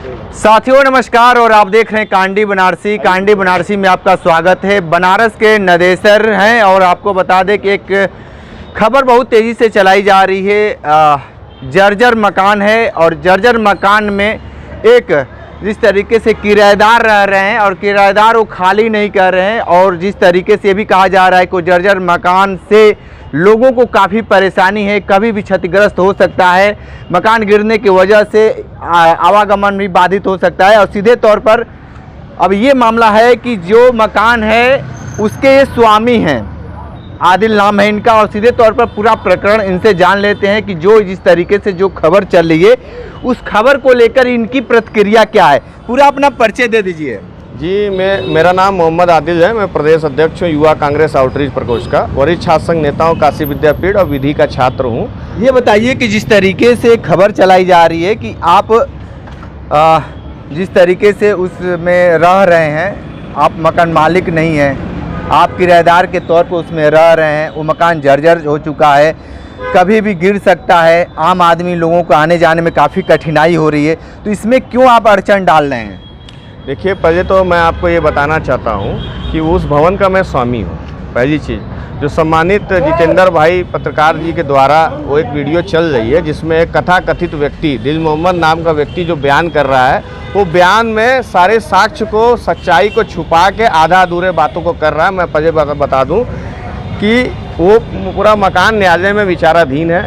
साथियों नमस्कार और आप देख रहे हैं कांडी बनारसी। कांडी बनारसी में आपका स्वागत है। बनारस के नदेसर हैं और आपको बता दें कि एक खबर बहुत तेज़ी से चलाई जा रही है। जर्जर मकान है और जर्जर मकान में एक जिस तरीके से किराएदार रह रहे हैं और किराएदार वो खाली नहीं कर रहे हैं, और जिस तरीके से ये भी कहा जा रहा है कि जर्जर मकान से लोगों को काफ़ी परेशानी है, कभी भी क्षतिग्रस्त हो सकता है, मकान गिरने की वजह से आवागमन भी बाधित हो सकता है। और सीधे तौर पर अब ये मामला है कि जो मकान है उसके ये स्वामी हैं, आदिल नाम है इनका, और सीधे तौर पर पूरा प्रकरण इनसे जान लेते हैं कि जो जिस तरीके से जो खबर चल रही है उस खबर को लेकर इनकी प्रतिक्रिया क्या है। पूरा अपना परिचय दे दीजिए। जी, मेरा नाम मोहम्मद आदिल है। मैं प्रदेश अध्यक्ष हूँ युवा कांग्रेस आउटरीच प्रकोष्ठ का, वरिष्ठ छात्र संघ नेता हूँ, काशी विद्यापीठ और विधि का छात्र हूँ। ये बताइए कि जिस तरीके से खबर चलाई जा रही है कि आप जिस तरीके से उसमें रह रहे हैं, आप मकान मालिक नहीं हैं, आप किराएदार के तौर पर उसमें रह रहे हैं, वो मकान जर्जर हो चुका है, कभी भी गिर सकता है, आम आदमी लोगों को आने जाने में काफ़ी कठिनाई हो रही है, तो इसमें क्यों आप अड़चन डाल रहे हैं? देखिए, पहले तो मैं आपको ये बताना चाहता हूँ कि उस भवन का मैं स्वामी हूँ। पहली चीज़, जो सम्मानित जितेंद्र भाई पत्रकार जी के द्वारा वो एक वीडियो चल रही है जिसमें एक कथाकथित व्यक्ति दिल मोहम्मद नाम का व्यक्ति जो बयान कर रहा है, वो बयान में सारे साक्ष्य को, सच्चाई को छुपा के आधा अधूरे बातों को कर रहा है। मैं पहले बता दूं कि वो पूरा मकान न्यायालय में विचाराधीन है।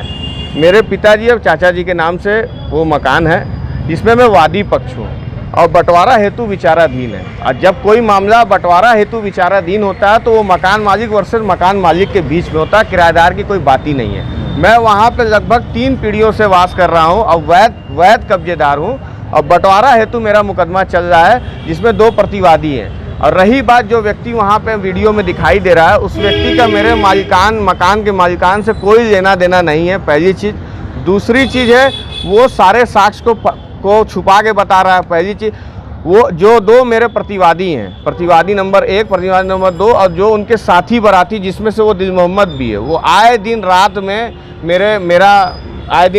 मेरे पिताजी और चाचा जी के नाम से वो मकान है, जिसमें मैं वादी पक्ष हूँ और बंटवारा हेतु विचाराधीन है। और जब कोई मामला बंटवारा हेतु विचाराधीन होता है तो वो मकान मालिक वर्सेस मकान मालिक के बीच में होता है, किराएदार की कोई बात ही नहीं है। मैं वहाँ पे लगभग 3 पीढ़ियों से वास कर रहा हूँ और वैध कब्जेदार हूँ, और बंटवारा हेतु मेरा मुकदमा चल रहा है जिसमें 2 प्रतिवादी हैं। और रही बात जो व्यक्ति वहाँ पे वीडियो में दिखाई दे रहा है, उस व्यक्ति का मेरे मकान के मालिकान से कोई लेना देना नहीं है, पहली चीज़। दूसरी चीज़ है, वो सारे साक्ष्य को छुपा के बता रहा है, पहली चीज़। वो जो 2 मेरे प्रतिवादी हैं, प्रतिवादी नंबर 1, प्रतिवादी नंबर 2, और जो उनके साथी बराती जिसमें से वो दिल मोहम्मद भी है, वो आए दिन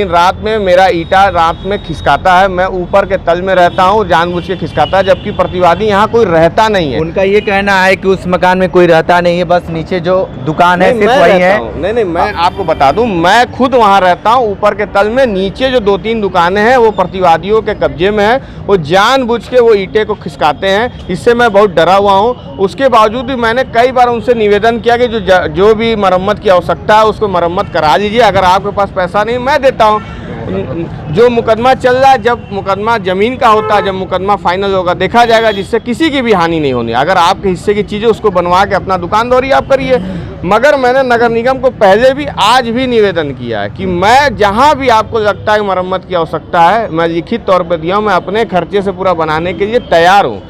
रात में मेरा ईटा रात में खिसकाता है। मैं ऊपर के तल में रहता हूँ, जानबूझ के खिसकाता है, जबकि प्रतिवादी यहाँ कोई रहता नहीं है। उनका ये कहना है कि उस मकान में कोई रहता नहीं है, बस नीचे जो दुकान है सिर्फ वही है। नहीं, मैं आपको बता दूं, मैं खुद वहाँ रहता हूँ ऊपर के तल में। नीचे जो 2-3 दुकानें हैं वो प्रतिवादियों के कब्जे में है। वो जानबूझ के वो ईंटे को खिसकाते हैं, इससे मैं बहुत डरा हुआ हूँ। उसके बावजूद भी मैंने कई बार उनसे निवेदन किया कि जो भी मरम्मत की आवश्यकता है उसको मरम्मत करा लीजिए, अगर आपके पास पैसा नहीं मैं देता हूँ। जो मुकदमा चल रहा है, जब मुकदमा ज़मीन का होता है, जब मुकदमा फाइनल होगा देखा जाएगा, जिससे किसी की भी हानि नहीं होनी। अगर आपके हिस्से की चीज़ें उसको बनवा के अपना दुकानदारी आप करिए। मगर मैंने नगर निगम को पहले भी आज भी निवेदन किया है कि मैं जहां भी आपको लगता है मरम्मत की आवश्यकता है, मैं लिखित तौर पर दिया हूँ, मैं अपने खर्चे से पूरा बनाने के लिए तैयार हूँ।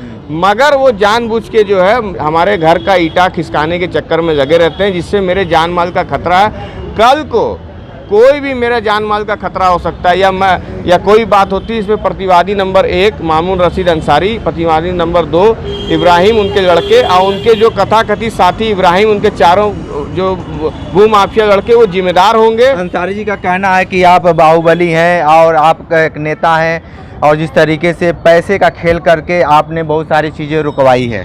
मगर वो जानबूझ के जो है हमारे घर का ईंटा खिसकाने के चक्कर में लगे रहते हैं, जिससे मेरे जान माल का खतरा है। कल को कोई भी मेरे जान माल का खतरा हो सकता है, या कोई बात होती है। इसमें प्रतिवादी नंबर 1 मामून रशीद अंसारी, प्रतिवादी नंबर 2 इब्राहिम, उनके लड़के, और उनके जो कथाकथित साथी इब्राहिम, उनके चारों जो भू माफिया लड़के, वो जिम्मेदार होंगे। अंसारी जी का कहना है कि आप बाहुबली हैं और आप एक नेता हैं, और जिस तरीके से पैसे का खेल करके आपने बहुत सारी चीज़ें रुकवाई है।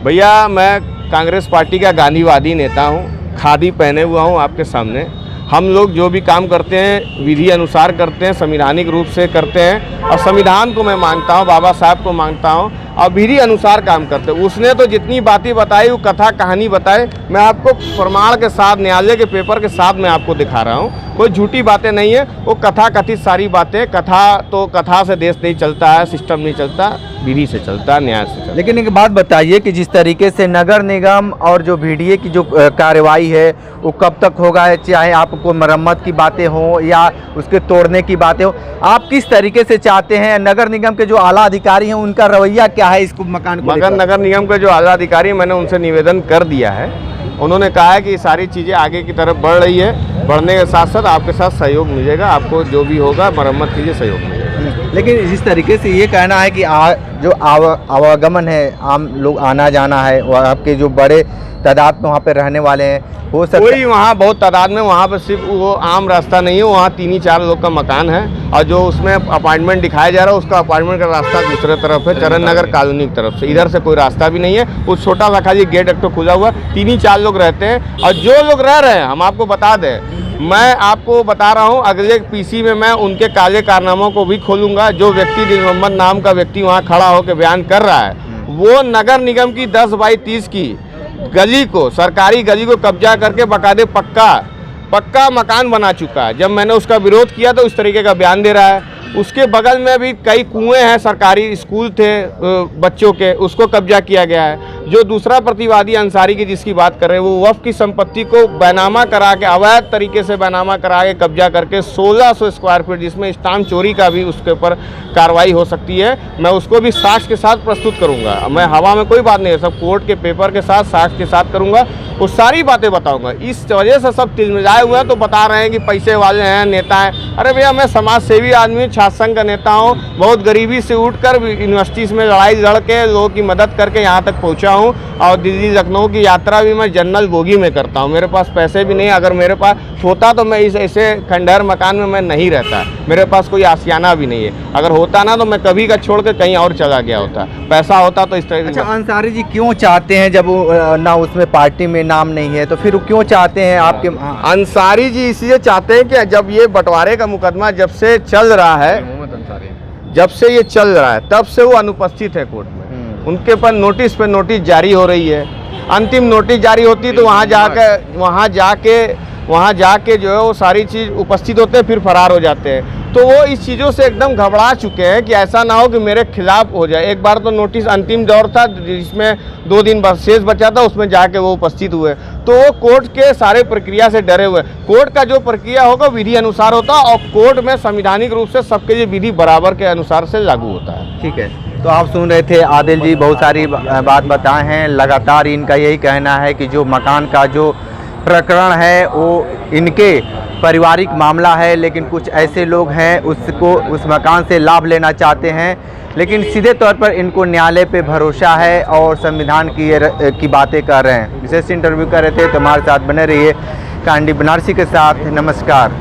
भैया, मैं कांग्रेस पार्टी का गांधीवादी नेता हूँ, खादी पहने हुआ हूँ आपके सामने। हम लोग जो भी काम करते हैं विधि अनुसार करते हैं, संवैधानिक रूप से करते हैं, और संविधान को मैं मानता हूँ, बाबा साहब को मानता हूँ, और विधि अनुसार काम करते हैं। उसने तो जितनी बातें बताई, वो कथा कहानी बताए, मैं आपको प्रमाण के साथ, न्यायालय के पेपर के साथ मैं आपको दिखा रहा हूँ। कोई झूठी बातें नहीं है, वो कथा कथित सारी बातें। कथा से देश नहीं चलता है, सिस्टम नहीं चलता, विधि से चलता है, न्याय से चलता है। लेकिन एक बात बताइए कि जिस तरीके से नगर निगम और जो VDA की जो कार्रवाई है वो कब तक होगा, चाहे आपको मरम्मत की बातें हों या उसके तोड़ने की बातें हों, आप किस तरीके से चाहते हैं? नगर निगम के जो आला अधिकारी हैं उनका रवैया क्या है इसको मकान को? मगर नगर निगम के जो आला अधिकारी, मैंने उनसे निवेदन कर दिया है। उन्होंने कहा है कि सारी चीज़ें आगे की तरफ बढ़ रही है, बढ़ने के साथ साथ आपके साथ सहयोग मिलेगा, आपको जो भी होगा मरम्मत के लिए सहयोग मिलेगा। लेकिन जिस तरीके से ये कहना है कि जो आवागमन है, आम लोग आना जाना है, और आपके जो बड़े तादाद में वहाँ पे रहने वाले हैं, हो सकता कोई वहाँ बहुत तादाद में, वहाँ पर सिर्फ वो आम रास्ता नहीं है, वहाँ 3 ही 4 लोग का मकान है और जो उसमें अपार्टमेंट दिखाया जा रहा है उसका अपार्टमेंट का रास्ता दूसरे तरफ है, चरण नगर कॉलोनी की तरफ से। इधर से कोई रास्ता भी नहीं है, उस छोटा सा खाली गेट एक तो खुला हुआ, 3 ही 4 लोग रहते हैं। और जो लोग रह रहे हैं हम आपको बता दें, मैं आपको बता रहा हूं अगले पीसी में मैं उनके काले कारनामों को भी खोलूंगा। जो व्यक्ति दिल मोहम्मद नाम का व्यक्ति वहां खड़ा होकर बयान कर रहा है, वो नगर निगम की 10 बाई 30 की गली को, सरकारी गली को कब्जा करके बकायदे पक्का मकान बना चुका है। जब मैंने उसका विरोध किया तो इस तरीके का बयान दे रहा है। उसके बगल में भी कई कुएं हैं, सरकारी स्कूल थे बच्चों के, उसको कब्जा किया गया है। जो दूसरा प्रतिवादी अंसारी की जिसकी बात कर रहे हैं, वो वक्फ की संपत्ति को बैनामा करा के, अवैध तरीके से बैनामा करा के कब्जा करके 1600 स्क्वायर फीट, जिसमें स्टाम्प चोरी का भी उसके ऊपर कार्रवाई हो सकती है। मैं उसको भी साक्ष्य के साथ प्रस्तुत करूंगा। मैं हवा में कोई बात नहीं है, सब कोर्ट के पेपर के साथ साक्ष्य के साथ करूंगा, वो सारी बातें बताऊंगा। इस वजह से सब तिलमिलाए हुए हैं, तो बता रहे हैं कि पैसे वाले हैं, नेता हैं। अरे भैया, मैं समाज सेवी आदमी, छात्र संघ का नेता हूँ। बहुत गरीबी से उठकर यूनिवर्सिटीज़ में लड़ाई लड़ के लोगों की मदद करके यहाँ तक पहुँचा हूँ। और दिल्ली लखनऊ की यात्रा भी मैं जनरल बोगी में करता हूँ। मेरे पास पैसे भी नहीं, अगर मेरे पास होता तो मैं इस ऐसे खंडहर मकान में मैं नहीं रहता। मेरे पास कोई आशियाना भी नहीं है। अगर होता ना तो मैं कभी का छोड़ के कहीं और चला गया होता। पैसा होता तो इस तरह। अच्छा, अंसारी जी क्यों चाहते हैं, जब वो ना उसमें पार्टी में नाम नहीं है, तो फिर वो क्यों चाहते हैं आपके? अंसारी जी इसलिए चाहते हैं कि जब ये बंटवारे का मुकदमा जब से चल रहा है, तब से वो अनुपस्थित है कोर्ट में। उनके पर नोटिस पे नोटिस जारी हो रही है। अंतिम नोटिस जारी होती तो वहाँ जाके जो है वो सारी चीज़ उपस्थित होते हैं, फिर फरार हो जाते हैं। तो वो इस चीज़ों से एकदम घबरा चुके हैं कि ऐसा ना हो कि मेरे खिलाफ हो जाए। एक बार तो नोटिस अंतिम दौर था जिसमें 2 दिन शेष बचा था, उसमें जाके वो उपस्थित हुए। तो वो कोर्ट के सारे प्रक्रिया से डरे हुए। कोर्ट का जो प्रक्रिया होगा विधि अनुसार होता, और कोर्ट में संवैधानिक रूप से सबके लिए विधि बराबर के अनुसार से लागू होता है। ठीक है, तो आप सुन रहे थे आदिल जी बहुत सारी बात बताए हैं। लगातार इनका यही कहना है कि जो मकान का जो प्रकरण है वो इनके पारिवारिक मामला है, लेकिन कुछ ऐसे लोग हैं उसको उस मकान से लाभ लेना चाहते हैं, लेकिन सीधे तौर पर इनको न्यायालय पे भरोसा है और संविधान की बातें कर रहे हैं। विशेष इंटरव्यू कर रहे थे, तो हमारे साथ बने रहिए कांडी बनारसी के साथ। नमस्कार।